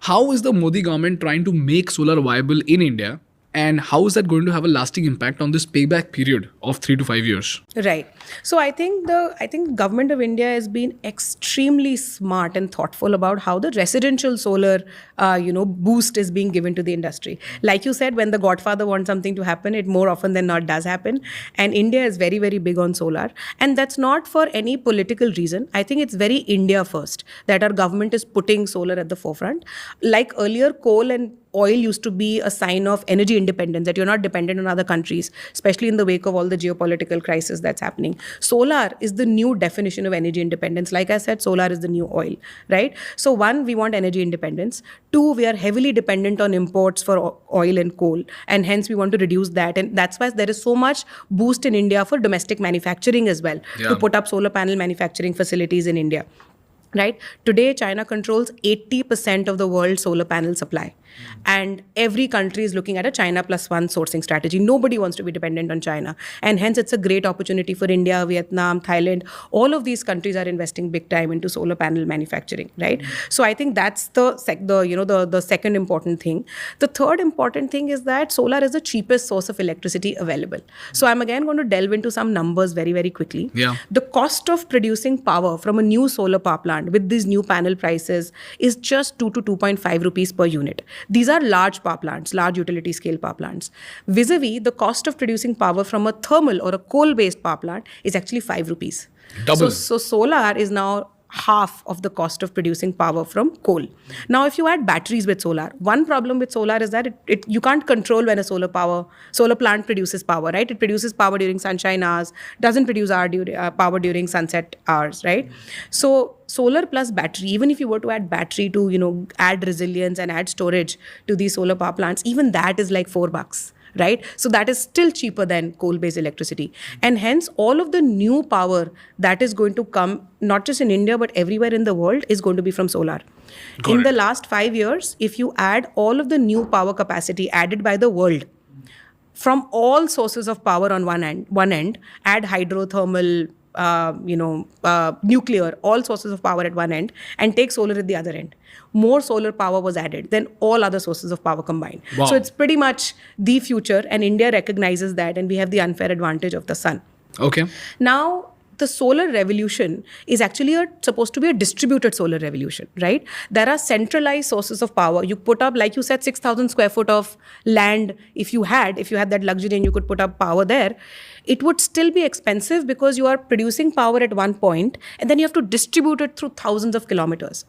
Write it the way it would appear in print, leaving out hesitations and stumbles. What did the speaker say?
How is the Modi government trying to make solar viable in India? And how is that going to have a lasting impact on this payback period of 3 to 5 years? Right. So I think government of India has been extremely smart and thoughtful about how the residential solar, boost is being given to the industry. Like you said, when the Godfather wants something to happen, it more often than not does happen. And India is very, very big on solar. And that's not for any political reason. I think it's very India first that our government is putting solar at the forefront. Like earlier, coal and oil used to be a sign of energy independence, that you're not dependent on other countries, especially in the wake of all the geopolitical crisis that's happening. Solar is the new definition of energy independence. Like I said, solar is the new oil, right? So one, we want energy independence. Two, we are heavily dependent on imports for oil and coal, and hence we want to reduce that. And that's why there is so much boost in India for domestic manufacturing as well, to put up solar panel manufacturing facilities in India. Right? Today, China controls 80% of the world's solar panel supply. And every country is looking at a China plus one sourcing strategy. Nobody wants to be dependent on China. And hence, it's a great opportunity for India, Vietnam, Thailand. All of these countries are investing big time into solar panel manufacturing, right? So I think that's the second important thing. The third important thing is that solar is the cheapest source of electricity available. So I'm again going to delve into some numbers very, very quickly. Yeah. The cost of producing power from a new solar power plant with these new panel prices is just 2 to 2.5 rupees per unit. These are large power plants, large utility scale power plants. Vis-a-vis, the cost of producing power from a thermal or a coal-based power plant is actually 5 rupees. Double. So solar is now half of the cost of producing power from coal. Now, if you add batteries with solar, one problem with solar is that you can't control when a solar plant produces power, right? It produces power during sunshine hours, doesn't produce power during sunset hours, right? So solar plus battery, even if you were to add battery to, add resilience and add storage to these solar power plants, even that is like $4. Right? So that is still cheaper than coal-based electricity. And hence, all of the new power that is going to come, not just in India, but everywhere in the world, is going to be from solar. In the last 5 years, if you add all of the new power capacity added by the world, from all sources of power on one end, add hydrothermal, nuclear, all sources of power at one end, and take solar at the other end. More solar power was added than all other sources of power combined. Wow. So it's pretty much the future, and India recognizes that, and we have the unfair advantage of the sun. Okay. Now, the solar revolution is actually supposed to be a distributed solar revolution, right? There are centralized sources of power. You put up, like you said, 6,000 square foot of land. If you had that luxury and you could put up power there, it would still be expensive because you are producing power at one point and then you have to distribute it through thousands of kilometers.